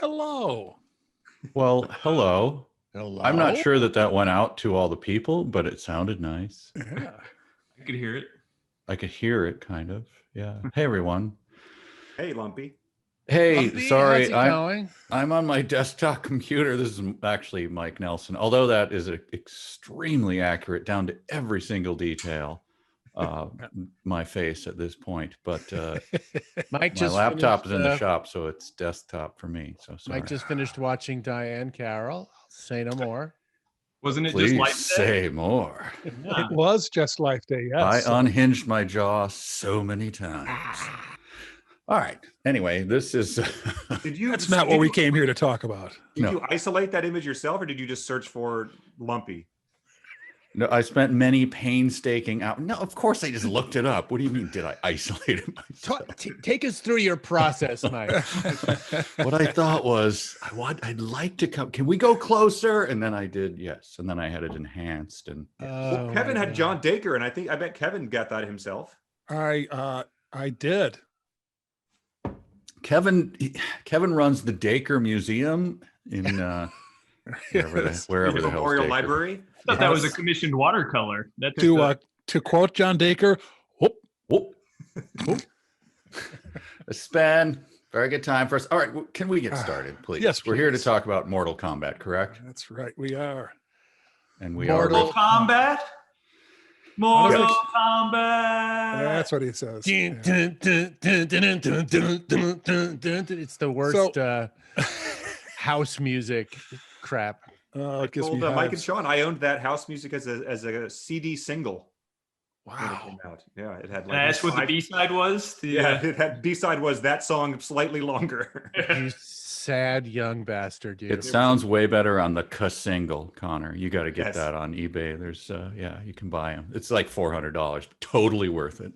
Hello. Well, hello. Hello. I'm not sure that went out to all the people, but it sounded nice. Yeah. I could hear it. I could hear it, kind of. Yeah. Hey, everyone. Hey, Lumpy. Hey, Lumpy, sorry, how's it going? I'm on my desktop computer. This is actually Mike Nelson, although that is extremely accurate down to every single detail. My face at this point, but Mike my laptop finished, is in the shop, so it's desktop for me. So sorry. Mike just finished watching Diane Carroll. I'll say no more. Wasn't it Please just like say more. It was just Life Day, yes. I unhinged my jaw so many times. All right. Anyway, this is. Did you? That's not what we came here to talk about. Did No. you isolate that image yourself, or did you just search for Lumpy? No, I spent many painstaking hours. No, of course I just looked it up. What do you mean? Did I isolate it myself? Take us through your process, Mike. What I thought was, I'd like to come. Can we go closer? And then I did, yes. And then I had it enhanced. And Well, Kevin had John Dacre, and I bet Kevin got that himself. I did. Kevin runs the Dacre Museum in wherever the hell Memorial Library. I thought that was a commissioned watercolor. That's To quote John Dacre, whoop, Whoop. A span. Very good time for us. All right, can we get started, please? Yes, We're here to please. talk about Mortal Kombat, correct? that's right. We are. And we Mortal are. Kombat. Mortal Alex. Kombat. That's what he says. It's the worst house music crap. Oh, I it gives told me Mike and hives. Sean I owned that house music as a CD single when it Wow. came out. Yeah, it had And I asked what the five- B-side was. Yeah, it had B-side was that song slightly longer. You sad young bastard, you. It sounds way better on the single, Connor. You got to get Yes. that on eBay. There's, you can buy them. It's like $400. Totally worth it.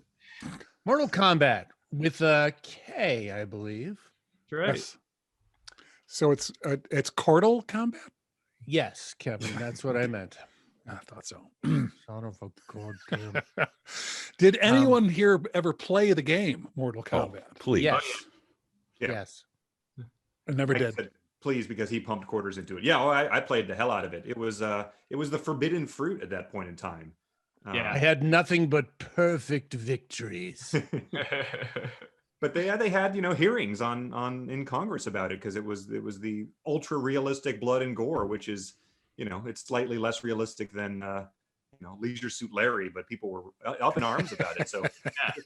Mortal Kombat with a K, I believe. That's right. Yes. So it's Cortal Combat? Yes, Kevin, that's what I meant. I thought so. Son of a goddamn. Did anyone here ever play the game Mortal Kombat? Please. Yes. Yeah. Yes. I never Mike did. said, please, because he pumped quarters into it. Yeah, well, I played the hell out of it. It was the forbidden fruit at that point in time. Yeah. I had nothing but perfect victories. But they had hearings in Congress about it because it was the ultra realistic blood and gore, which is it's slightly less realistic than Leisure Suit Larry, but people were up in arms about it, so it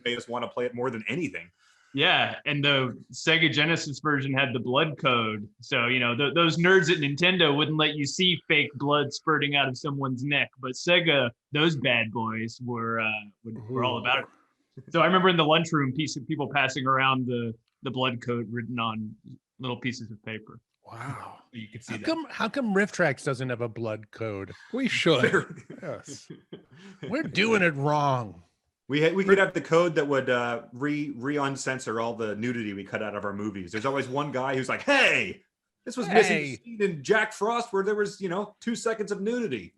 made us want to play it more than anything. Yeah, and the Sega Genesis version had the blood code, so those nerds at Nintendo wouldn't let you see fake blood spurting out of someone's neck, but Sega, those bad boys were all about it. So I remember in the lunchroom, people passing around the blood code written on little pieces of paper. Wow. You could see How come RiffTrax doesn't have a blood code? We should. Yes. We're doing it wrong. We could have the code that would re-uncensor all the nudity we cut out of our movies. There's always one guy who's like, "Hey, this was missing Hey. a scene in Jack Frost where there was 2 seconds of nudity."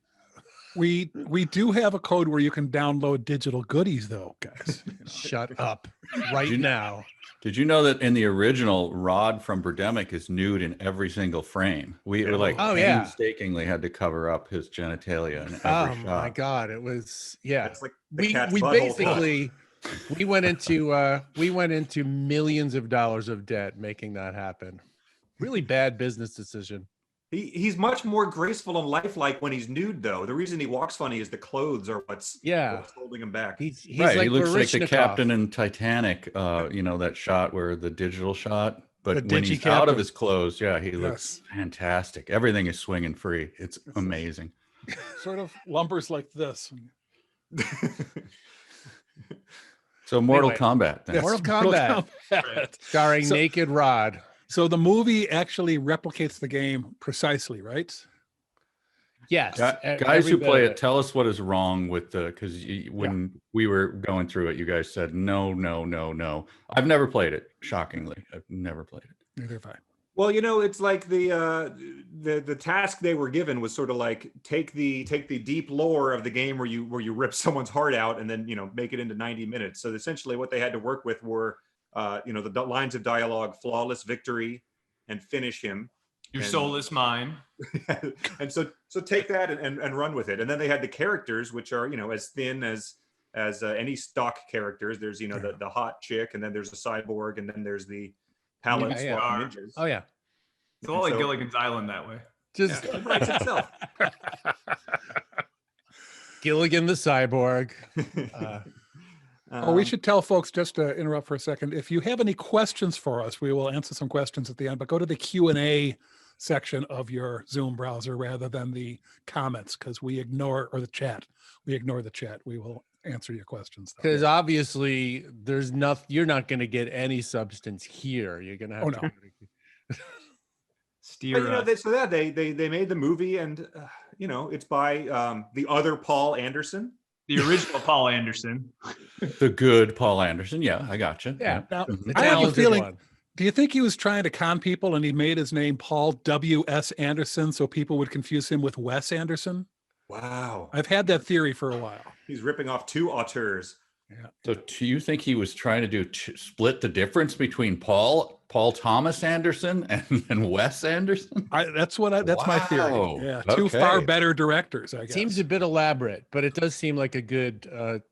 We do have a code where you can download digital goodies, though, guys. Shut up right now. Did you know that in the original, Rod from Birdemic is nude in every single frame? We painstakingly had to cover up his genitalia in every Oh shot. my God. It was, yeah. It's like the We cat's butthole basically, we went into millions of dollars of debt making that happen. Really bad business decision. He's much more graceful and lifelike when he's nude, though. The reason he walks funny is the clothes are what's holding him back. He's Right, like he looks like the Baryshnikov. captain in Titanic, that shot where the digital shot. But The when digi he's out of captain. his clothes, he looks fantastic. Everything is swinging free. It's amazing. Sort of lumbers like this. So Mortal Anyway. Kombat. Then. Yes, Mortal Kombat. Kombat. Starring So- Naked Rod. So the movie actually replicates the game precisely, right? Yes. Guys every who bit play of it, tell us what is wrong with because when we were going through it, you guys said no. I've never played it. Shockingly, I've never played it. Neither have I. Well, it's like the task they were given was sort of like take the deep lore of the game where you rip someone's heart out and then make it into 90 minutes. So essentially, what they had to work with were the lines of dialogue, flawless victory, and finish him. Your And- soul is mine. And so take that and run with it. And then they had the characters, which are, you know, as thin as any stock characters. There's, you know, the hot chick, and then there's a cyborg, and then there's the palette Yeah, swap yeah. ninjas. Oh yeah, It's all like Gilligan's Island that way. just It writes itself. Gilligan the cyborg. Oh, we should tell folks, just to interrupt for a second, if you have any questions for us, we will answer some questions at the end, but go to the Q&A section of your Zoom browser rather than the comments, because we ignore, or the chat. We ignore the chat. We will answer your questions, though. Because obviously there's nothing, you're not going to get any substance here. You're going to have Oh, to. no. But, Steer you know, us. they made the movie, and you know, it's by the other Paul Anderson. The original Paul Anderson. The good Paul Anderson. Yeah, I gotcha. Yeah. Now, The I have a talented feeling, one. do you think he was trying to con people and he made his name Paul W.S. Anderson so people would confuse him with Wes Anderson? Wow, I've had that theory for a while. he's ripping off two auteurs. So do you think he was trying to split the difference between Paul Thomas Anderson and Wes Anderson? That's my theory. Wow. Yeah, two Okay. far better directors, I guess. Seems a bit elaborate, but it does seem like a good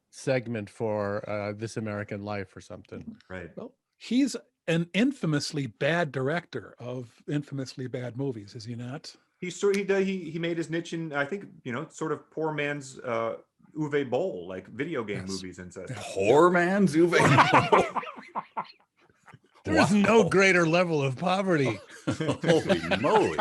segment for This American Life or something. Right. Well, he's an infamously bad director of infamously bad movies, is he not? He made his niche in, I think, you know, sort of poor man's Uwe Boll, like video game Yes. movies and such. Poor man's Uwe. There is no greater level of poverty. Holy moly.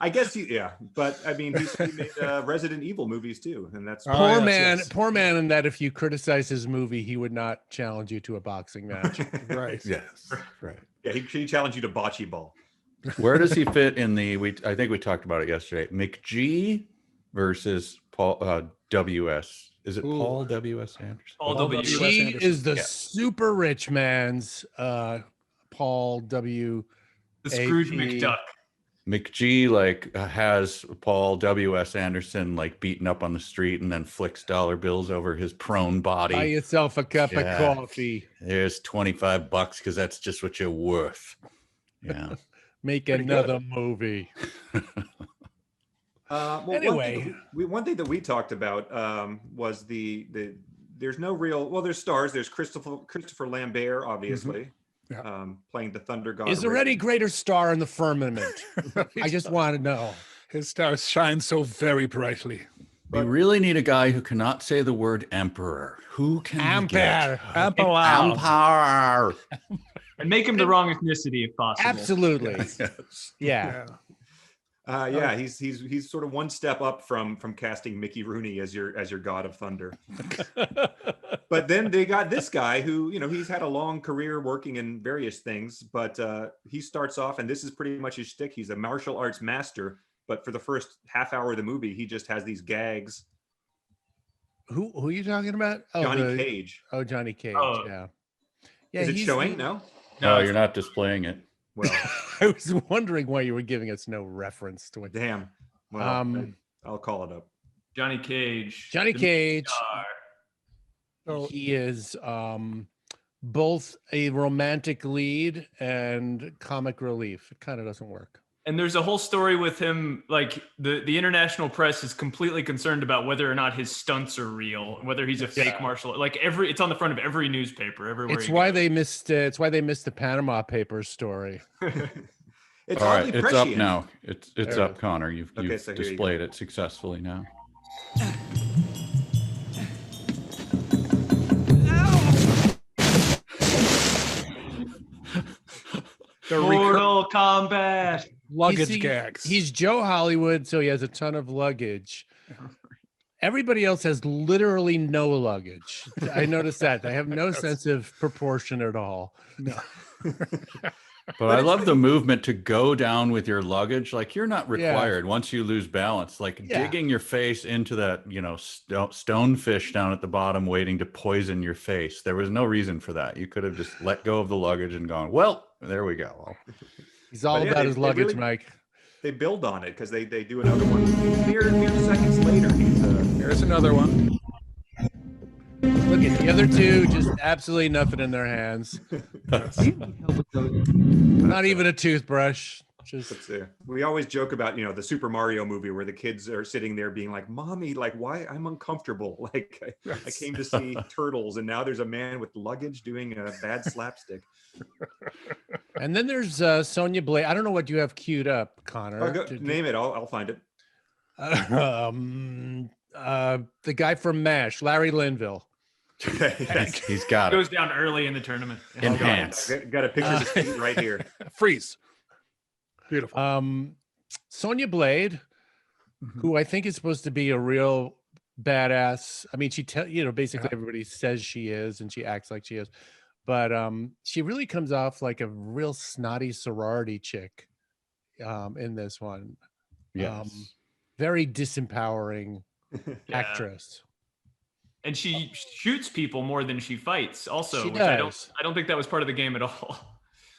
I guess yeah, but I mean, he made Resident Evil movies too, and that's Oh, Poor yes, man, yes. poor man, in that if you criticize his movie, he would not challenge you to a boxing match. Right. Yes. Right. yeah. He challenged you to bocce ball. Where does he fit in the I think we talked about it yesterday. McG versus Paul W.S. Is it Ooh. Paul W.S. Anderson? Paul Paul W. W. Wes He Anderson. is the Yeah. super rich man's Paul W. The Scrooge AP. McDuck. McG like has Paul W.S. Anderson like beaten up on the street and then flicks dollar bills over his prone Buy body. yourself a cup Yeah. of coffee. There's $25 because that's just what you're worth. Yeah. Make Pretty good. another movie. Well, Anyway. one thing that we talked about was the there's no real, well, there's stars. There's Christopher Lambert, obviously, Yeah. playing the Thunder God. Is there any greater star in the firmament? I just want to know. His stars shine so very brightly. We really need a guy who cannot say the word emperor. Who can we get? Ampere. Emperor. And make him the wrong ethnicity if possible. Absolutely. Yes. Yeah. Yeah, he's sort of one step up from casting Mickey Rooney as your God of Thunder. But then they got this guy who, you know, he's had a long career working in various things, but he starts off, and this is pretty much his shtick. He's a martial arts master, but for the first half hour of the movie, he just has these gags. Who are you talking about? Oh, Johnny Cage. Oh, Johnny Cage. Oh. Yeah. Yeah. Is it he's- showing? No. No, you're not displaying it. Well, I was wondering why you were giving us no reference to it. damn. Well, I'll call it up. Johnny Cage. Johnny the Cage. star. So He is both a romantic lead and comic relief. It kind of doesn't work. And there's a whole story with him, like the international press is completely concerned about whether or not his stunts are real, whether he's a fake martial. Like it's on the front of every newspaper everywhere. It's he why goes. they missed. It's why they missed the Panama Papers story. It's All right, oddly it's up prescient. now. It's There it up, is. Connor. You've Okay, so here you displayed it successfully now. Mortal Kombat. luggage He's- gags. He's Joe Hollywood, so he has a ton of luggage. Everybody else has literally no luggage. I noticed that. They have no sense of proportion at all. no. But I love the movement to go down with your luggage. Like you're not Yeah. required once you lose balance, like Yeah. digging your face into that, you know, stonefish down at the bottom waiting to poison your face. There was no reason for that. You could have just let go of the luggage and gone, well, there we go. He's all But yeah, about they- his they luggage, really- Mike. They build on it because they do another one. Mere seconds later, he's There's another one. Look at The other two just absolutely nothing in their hands. Not even a toothbrush. Just we always joke about, the Super Mario movie where the kids are sitting there being like, "Mommy, like, why I'm uncomfortable? Like, I came to see turtles, and now there's a man with luggage doing a bad slapstick." And then there's Sonya Blade. I don't know what you have queued up, Connor. Name it. I'll find it. The guy from MASH, Larry Linville. He's got it. Goes down early in the tournament. Enhance. Got a picture of his feet right here. Freeze. Beautiful. Sonya Blade, who I think is supposed to be a real badass. I mean, basically everybody says she is, and she acts like she is, but she really comes off like a real snotty sorority chick in this one. Yes. Very disempowering actress. And she shoots people more than she fights also, She which I does. don't think that was part of the game at all.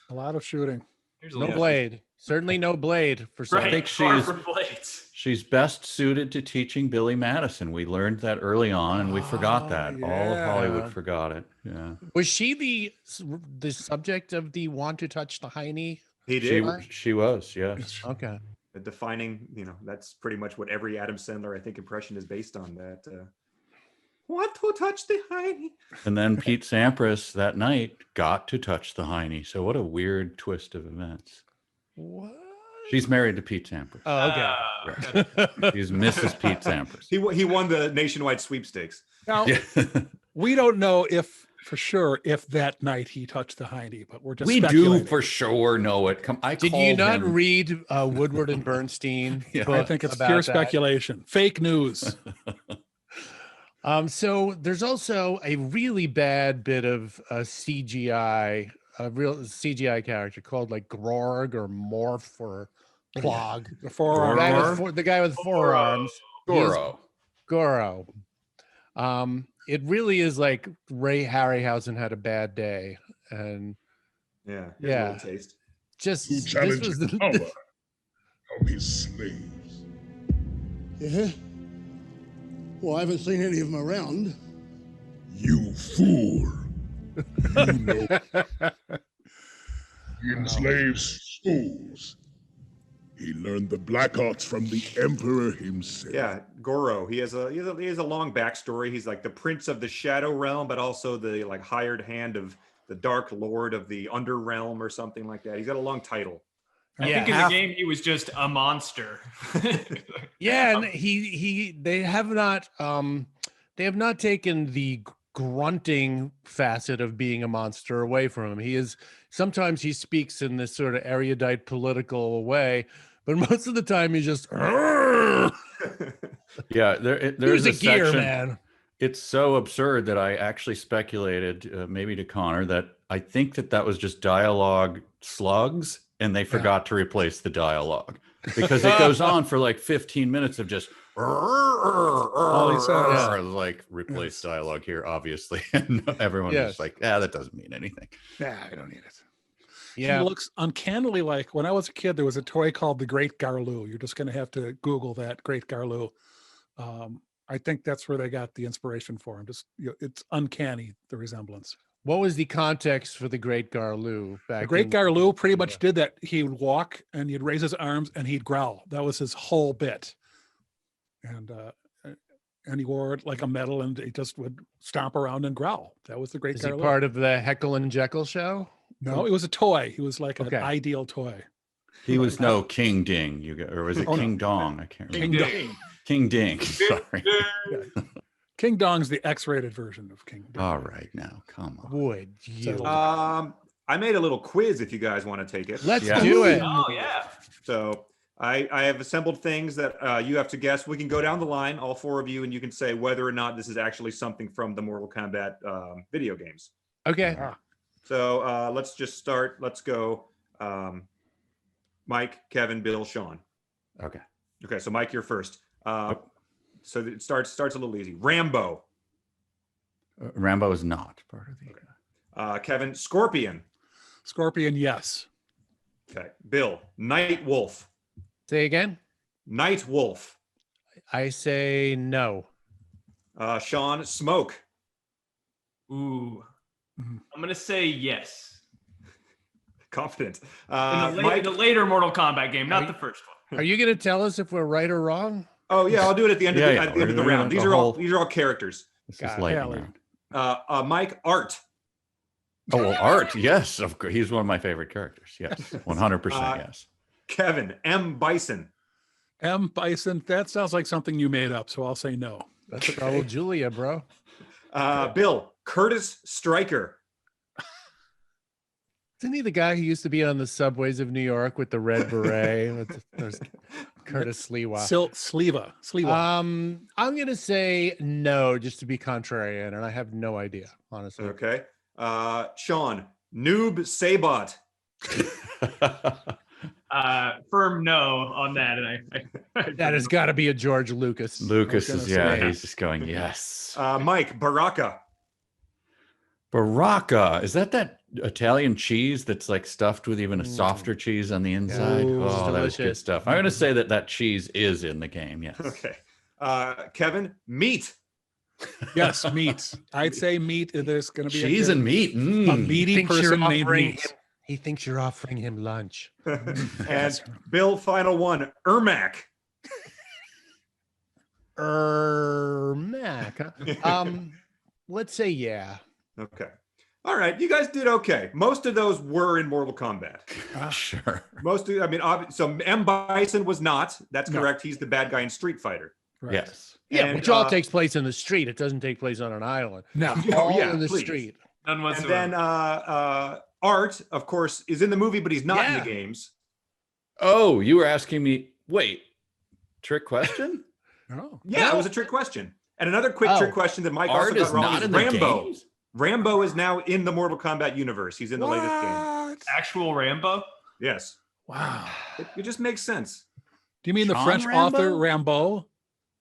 A lot of shooting. There's a No lot. blade. Certainly no blade for Sonya. Right. think Far she's- from blades. She's best suited to teaching Billy Madison. We learned that early on, and we forgot that. All of yeah. Hollywood forgot it. Yeah. Was she the subject of the "Want to Touch the Heine"? He did. She was, yes. Okay. Defining, that's pretty much what every Adam Sandler, I think, impression is based on. That want to touch the hiney. And then Pete Sampras that night got to touch the hiney. So what a weird twist of events. What? She's married to Pete Sampras. Oh, okay. She's Mrs. Pete Sampras. He won the nationwide sweepstakes. Now, we don't know for sure if that night he touched the hiney, but we're just We do speculating. for sure know it. Did you not read Woodward and Bernstein? Yeah. I think it's pure speculation. Fake news. So there's also a really bad bit of CGI, a real CGI character called like Grorg or Morph or Plog. The forearm. The guy with forearms. Goro. Goro. It really is like Ray Harryhausen had a bad day, and Yeah. Yeah. A little taste. just Who this challenged was the the power of his slaves. Yeah? Well, I haven't seen any of them around. You fool. You know. He enslaves souls. He learned the black arts from the emperor himself. Yeah, Goro. He has a long backstory. He's like the prince of the shadow realm, but also the like hired hand of the dark lord of the underrealm or something like that. He's got a long title. I think in the game he was just a monster. Yeah, and they have not taken the grunting facet of being a monster away from him. Sometimes he speaks in this sort of erudite political way, but most of the time he's just Yeah, there's a gear, section, man. It's so absurd that I actually speculated, maybe to Connor, that I think that was just dialogue slugs, and they forgot to replace the dialogue because it goes on for like 15 minutes of just All he says. like replace dialogue here, obviously, and everyone was like, that doesn't mean anything. Nah, I don't need it. Yeah. He looks uncannily like when I was a kid, there was a toy called the Great Garloo. You're just going to have to Google that Great Garloo. I think that's where they got the inspiration for him. Just it's uncanny, the resemblance. What was the context for the Great Garloo back? The Great Garloo pretty much did that. He would walk and he'd raise his arms and he'd growl. That was his whole bit. And he wore it like a medal, and he just would stomp around and growl. That was the Great Is he Garloo. part of the Heckle and Jekyll show? No, it was a toy. He was like an ideal toy. He was no King Ding, or was it King Dong? I can't remember. King Ding. Sorry. King Dong's the X-rated version of King Dong. All right, now come on. Would you? I made a little quiz if you guys want to take it. Let's do it. Oh yeah. So I have assembled things that you have to guess. We can go down the line, all four of you, and you can say whether or not this is actually something from the Mortal Kombat video games. Okay. So let's just start. Let's go. Mike, Kevin, Bill, Sean. Okay. Okay, so Mike, you're first. So it starts a little easy. Rambo. Rambo is not part of the. Kevin, Scorpion. Scorpion, yes. Okay. Bill, Night Wolf. Say again. Night Wolf. I say no. Sean, Smoke. Ooh. Mhm. I'm gonna say yes. Confident. In Mike? the later Mortal Kombat game, not the first one. Are you going to tell us if we're right or wrong? Oh yeah, I'll do it at the end of the, Yeah, at the end of the we're round. gonna These are all characters. This is Got it. lightning Tally. round. Mike, Art. Oh well, Art. Yes, of course. He's one of my favorite characters. Yes, 100%. Yes. Kevin, M. Bison. M. Bison. That sounds like something you made up, so I'll say no. That's Raul Julia, bro. Bill, Curtis Stryker. Isn't he the guy who used to be on the subways of New York with the red beret? There's Curtis Sliwa. Sleva. I'm gonna say no, just to be contrarian, and I have no idea, honestly. Okay. Sean, Noob Sabot. Firm no on that, and I That has got to be a George Lucas. Lucas gonna is say- he's just going yes. Mike, Baraka. Baraka, is that Italian cheese that's like stuffed with even a softer cheese on the inside? Ooh, Oh, that is good delicious. stuff. I'm going to say that cheese is in the game. Yes. Okay. Kevin, Meat. Yes, meat. I'd say meat. There's going to be Cheese and meat. a Mm. meaty person named Meat. He thinks you're offering him lunch. And Bill, final one, Ermac. Mac. Let's say yeah. Okay. All right. You guys did okay. Most of those were in Mortal Kombat. Sure. So M. Bison was not. That's No. correct. He's the bad guy in Street Fighter. Right. Yes. Yeah, And, which all takes place in the street. It doesn't take place on an island. No. All yeah, in the please. street. none And whatsoever. then Art, of course, is in the movie, but he's not in Yeah. the games. Oh, you were asking me. Wait, trick question? Oh. Yeah, No. it was a trick question. And another quick Oh. trick question that Mike also Art got is wrong not is in the Rambo. games? Rambo is now in the Mortal Kombat universe. He's in the latest game. What? Actual Rambo. Yes. Wow. It just makes sense. Do you mean the Sean French author Rambo? Rambo?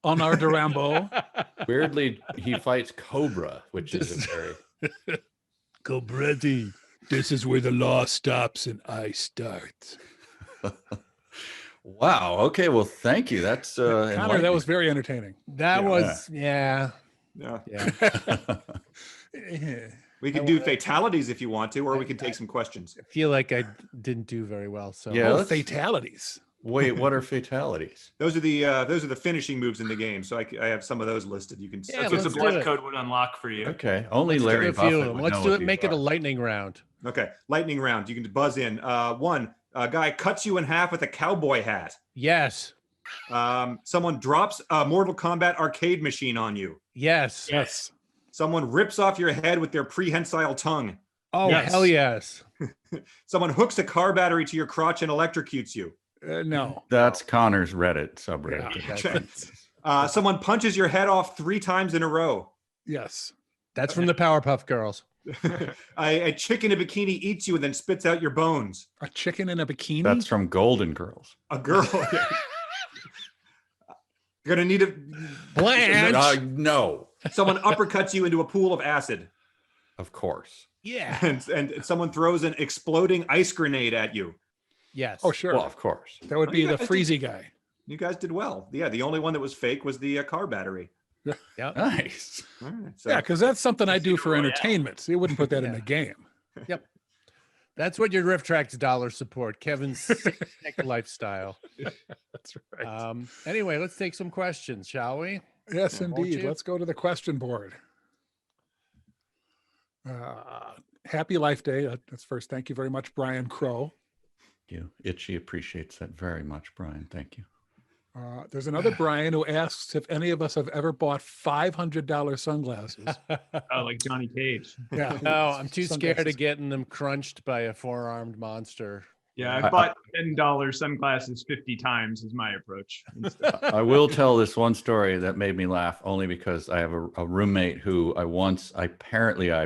Honor de Rambo? Weirdly, he fights Cobra, which is a very. Cobretti. This is where the law stops and I start. Wow. Okay. Well, thank you. That's Connor, that was very entertaining. That Yeah. was, yeah. Yeah. Yeah. We can do fatalities if you want to, or we can take some questions. I feel like I didn't do very well. So Yeah. Oh, let's- fatalities. Wait, what are fatalities? Those are the finishing moves in the game. So I have some of those listed. You can. Yeah, That's what the let's do blood it. code would unlock for you. Okay. Only let's Larry do a few Buffett of them. would Let's know do what it. Make these it a are. lightning round. Okay, lightning round. You can buzz in. One, a guy cuts you in half with a cowboy hat. Yes. Someone drops a Mortal Kombat arcade machine on you. Yes. Yes. Someone rips off your head with their prehensile tongue. Oh, Yes. hell yes. Someone hooks a car battery to your crotch and electrocutes you. No. That's Connor's Reddit subreddit. Yeah. Okay. Someone punches your head off 3 times in a row. Yes. That's from the Powerpuff Girls. A chick in a bikini eats you and then spits out your bones. A chicken in a bikini? That's from Golden Girls. A girl. You're gonna need Blanche. No, someone uppercuts you into a pool of acid, of course. Yeah. and someone throws an exploding ice grenade at you. Yes. Oh, sure. Well, of course. That would be you the guys Freezy guy. You guys did well. Yeah, the only one that was fake was the car battery. Yep. Nice. All right, so Yeah, because that's something I do for Royale. entertainment. So you wouldn't put that in Yeah. the game. That's what your RiffTrax dollars support. Kevin's sick lifestyle. That's right. Anyway, let's take some questions, shall we? Yes, won't indeed. you? Let's go to the question board. Happy Life Day. That's first. Thank you very much, Brian Crow. You Itchy appreciates that very much, Brian. Thank you. There's another Brian who asks if any of us have ever bought $500 sunglasses. Oh, like Johnny Cage. Yeah. No, I'm too scared Sunglasses. of getting them crunched by a 4-armed monster. Yeah, I bought $10 sunglasses 50 times is my approach. I will tell this one story that made me laugh only because I have a roommate who I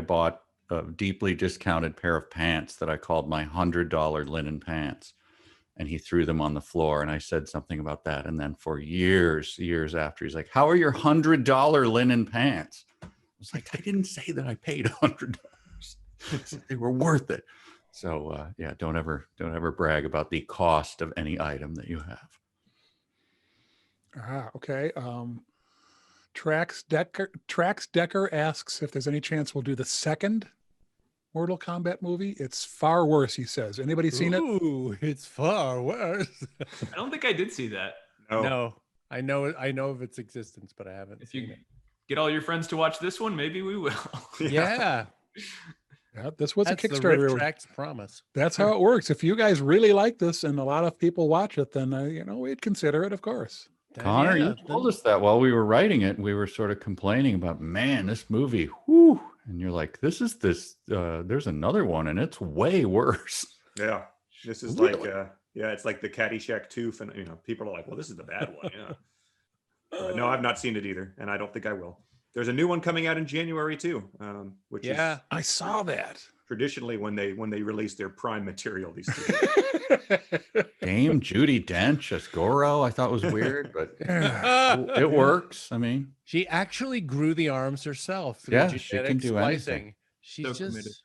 bought a deeply discounted pair of pants that I called my $100 linen pants. And he threw them on the floor. And I said something about that. And then for years after, he's like, how are your $100 linen pants? I was like, I didn't say that I paid $100. They were worth it. So yeah, don't ever brag about the cost of any item that you have. Okay. Trax Decker asks if there's any chance we'll do the second Mortal Kombat movie. It's far worse, he says. Anybody seen it? Ooh, it's far worse. I don't think I did see that. No, I know of its existence, but I haven't If you seen it. get all your friends to watch this one, maybe we will. Yeah. Yeah, this was That's a the Kickstarter. RiffTrax promise. That's how it works. If you guys really like this and a lot of people watch it, then we'd consider it, of course. Connor, Yeah, you told us that while we were writing it, we were sort of complaining about, man, this movie, whoo. And you're like, there's another one and it's way worse. Yeah. This is Really? it's like the Caddyshack 2. People are like, well, this is the bad one. Yeah. But no, I've not seen it either. And I don't think I will. There's a new one coming out in January too, which is I saw that. traditionally when they release their prime material, these two. Dame Judi Dench as Goro, I thought was weird, but it works. I mean, she actually grew the arms herself through Yeah, she genetic can do splicing. anything. She's So just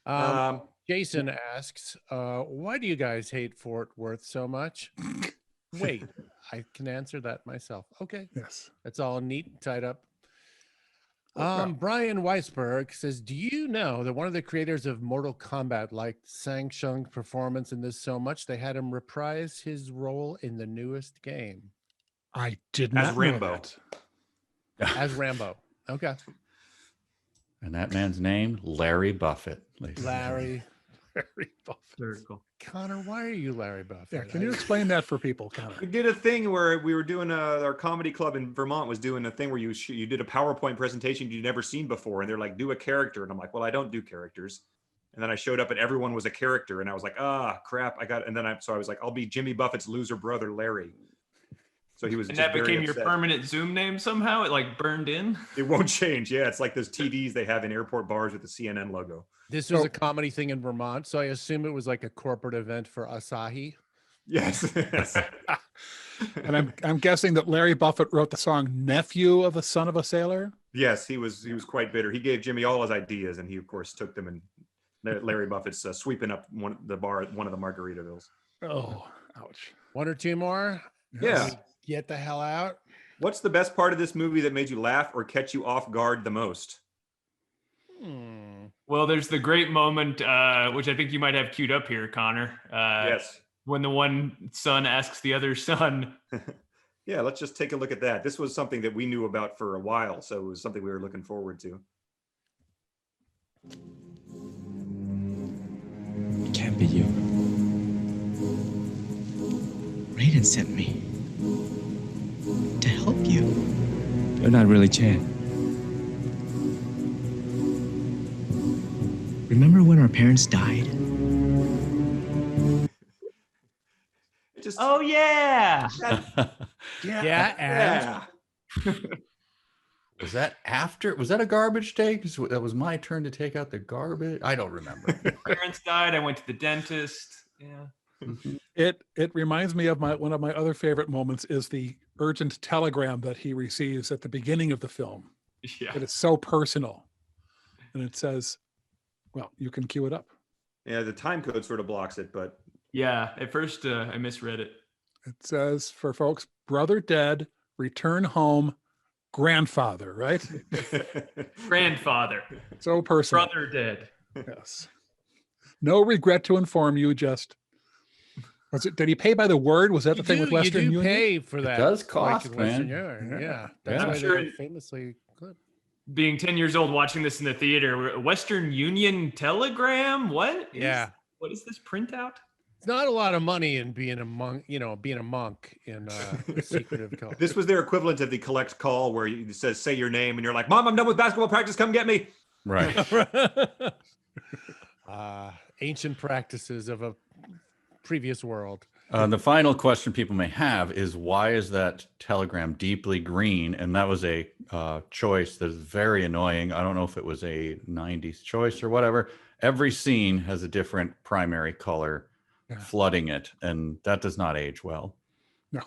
committed. Jason asks, why do you guys hate Fort Worth so much? Wait, I can answer that myself. Okay. Yes. That's all neat and tied up. Okay. Brian Weisberg says, do you know that one of the creators of Mortal Kombat liked Shang Tsung's performance in this so much they had him reprise his role in the newest game I did As not know Rambo. that. as Rambo? Okay. and that man's name, Larry Buffett. ladies and Larry. Larry Buffett. Circle. Connor, why are you Larry Buffett? Yeah, can you explain that for people, Connor? We did a thing where we were doing our comedy club in Vermont was doing a thing where you did a PowerPoint presentation you'd never seen before. And they're like, do a character. And I'm like, well, I don't do characters. And then I showed up and everyone was a character. And I was like, crap. So I was like, I'll be Jimmy Buffett's loser brother, Larry. So he was And just that very became your upset. permanent Zoom name somehow? It like burned in? It won't change. Yeah, it's like those TVs they have in airport bars with the CNN logo. This was a comedy thing in Vermont, so I assume it was like a corporate event for Asahi. Yes. Yes. And I'm guessing that Larry Buffett wrote the song "Nephew of a Son of a Sailor." Yes, he was quite bitter. He gave Jimmy all his ideas, and he of course took them. And Larry Buffett's sweeping up one of the Margaritavilles. Oh, ouch. One or two more. Yeah. Get the hell out. What's the best part of this movie that made you laugh or catch you off guard the most? Well, there's the great moment, which I think you might have queued up here, Connor. Yes. When the one son asks the other son. Yeah, let's just take a look at that. This was something that we knew about for a while, so it was something we were looking forward to. It can't be you. Raiden sent me to help you. You're not really Chan. Remember when our parents died? It just Oh, yeah. Yeah, and yeah. Was that a garbage take? That was my turn to take out the garbage. I don't remember. Parents died. I went to the dentist. Yeah. It reminds me of one of my other favorite moments is the urgent telegram that he receives at the beginning of the film. Yeah. It is so personal, and it says, "Well, you can cue it up." Yeah, the time code sort of blocks it, but Yeah. At first, I misread it. It says for folks, brother dead, return home, grandfather, right? Grandfather. So personal. Brother dead. Yes. No regret to inform you, just did he pay by the word? Was that the thing with Western you do Union? pay for that. does like cost, in Western man. Union. Yeah. Yeah. That's I'm why sure they're famously good. Being 10 years old, watching this in the theater, Western Union Telegram? What is this printout? It's not a lot of money in being a monk, being a monk in a secretive cult. this was their equivalent of the collect call where it says, say your name, and you're like, Mom, I'm done with basketball practice. Come get me. Right. Ancient practices of a previous world. The final question people may have is, why is that telegram deeply green? And that was a choice that is very annoying. I don't know if it was a 90s choice or whatever. Every scene has a different primary color flooding it, and that does not age well. No.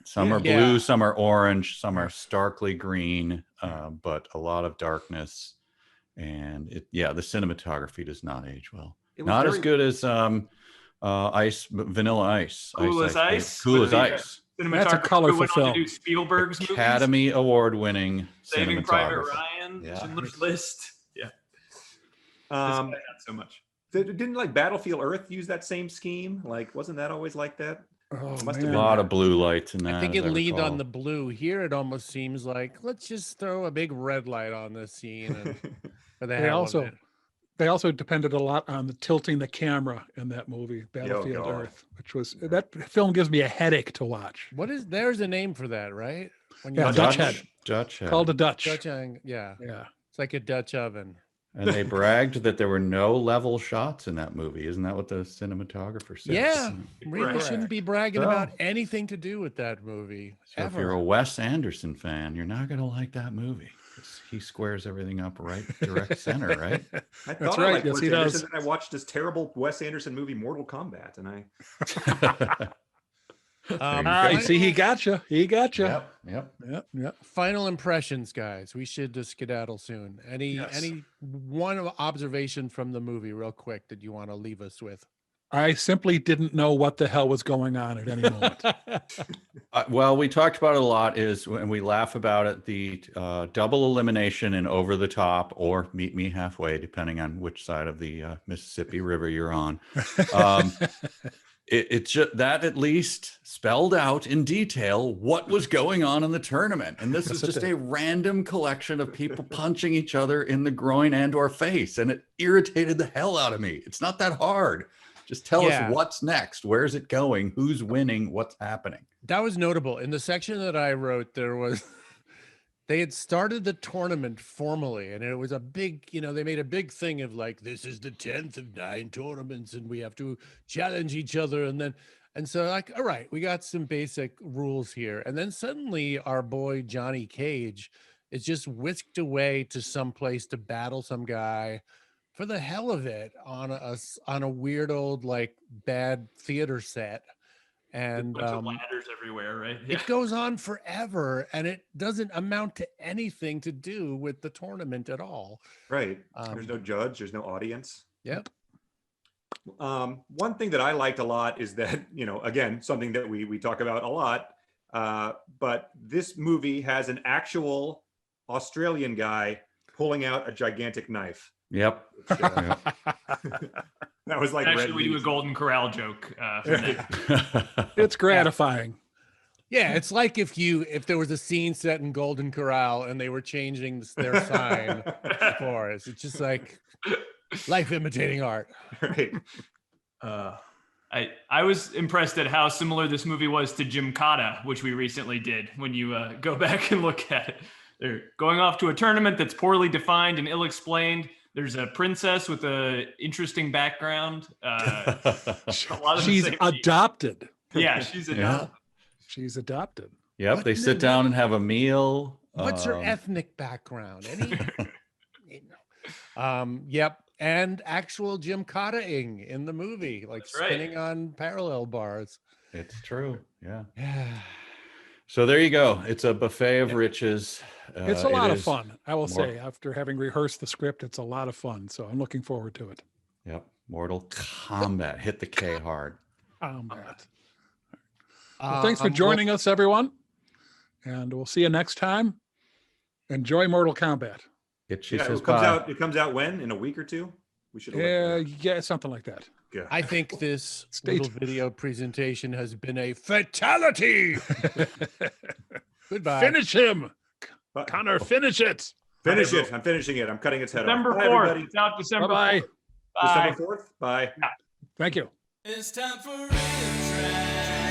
Some are blue, some are orange, some are starkly green, but a lot of darkness. And the cinematography does not age well. Not as good as Vanilla Ice. Cool as ice. Cool as ice. That's a cinematographer colorful who went on to film. do Spielberg's movies. Academy Award-winning Saving Private cinematographer. Ryan, Yeah. Schindler's List. Yeah. This Um, guy not so much. didn't like Battlefield Earth use that same scheme? Like, wasn't that always like that? Oh, Must have A been man. lot of blue lights in that. I think as it leaned on recall. the blue. Here, it almost seems like let's just throw a big red light on this scene and for the They hell also of it. they also depended a lot on the tilting the camera in that movie, Battlefield God. Earth, which was that film gives me a headache to watch. What is there's a name for that, right? When Yeah, you- Dutch head. Dutch head. Called a Dutch. yeah. Yeah. It's like a Dutch oven. And they bragged that there were no level shots in that movie. Isn't that what the cinematographer said? Yeah. Really Correct. shouldn't be bragging So- about anything to do with that movie. So if ever. you're a Wes Anderson fan, you're not going to like that movie. 'Cause he squares everything up right, direct center, right? I That's thought right, I liked yes, Wes he Anderson, does. and I watched this terrible Wes Anderson movie, Mortal Kombat, and I There you See, he got you. He got you. Yep, yep. Yep. Yep. Final impressions, guys. We should skedaddle soon. Yes. Any one observation from the movie, real quick, that you want to leave us with? I simply didn't know what the hell was going on at any moment. Well, we talked about it a lot, and we laugh about it, the double elimination and over the top, or meet me halfway, depending on which side of the Mississippi River you're on. It's just that at least spelled out in detail what was going on in the tournament. And this is Yes, it just did. a random collection of people punching each other in the groin and or face. And it irritated the hell out of me. It's not that hard. Just tell Yeah. us what's next. Where's it going? Who's winning? What's happening? That was notable. In the section that I wrote, there was they had started the tournament formally, and it was a big, they made a big thing of like, this is the 10th of 9 tournaments, and we have to challenge each other. And so like, all right, we got some basic rules here. And then suddenly our boy Johnny Cage is just whisked away to some place to battle some guy for the hell of it on a weird old like bad theater set. And Bunch of ladders everywhere, right? Yeah. it goes on forever, and it doesn't amount to anything to do with the tournament at all. right. There's no judge. There's no audience. Yep. One thing that I liked a lot is that, again, something that we talk about a lot, but this movie has an actual Australian guy pulling out a gigantic knife. Yep. Which, that was like Actually, red we do a meat. Golden Corral joke. From that. It's gratifying. Yeah, it's like if there was a scene set in Golden Corral and they were changing their sign for us. It's just like life imitating art. Right. I was impressed at how similar this movie was to Gymkata, which we recently did. When you go back and look at it, they're going off to a tournament that's poorly defined and ill-explained. There's a princess with a interesting background. A lot of the She's same- adopted. Yeah, she's adopted. She's adopted. Yep. They sit down and have a meal. What's her ethnic background? Yep. And actual Gymkata-ing in the movie, like That's right. spinning on parallel bars. It's true. Yeah. Yeah. So there you go. It's a buffet of riches. It's a it lot of is- fun. I will more- say, after having rehearsed the script, it's a lot of fun. So I'm looking forward to it. Yep. Mortal Kombat. Hit the K hard. Matt. Well, thanks for joining us, everyone. And we'll see you next time. Enjoy Mortal Kombat. Itchy Yeah, says it comes bye. out. It comes out when? In a week or two? We should. Yeah, something like that. Yeah. I think this Stay little tuned. video presentation has been a fatality. Goodbye. Finish him. But- Connor, finish it. Finish it. I'm finishing it. I'm cutting its head December off. Bye, 4th. everybody. It's out December Bye-bye. 4th. Bye. December 4th. Bye. Thank you. It's time for RiffTrax.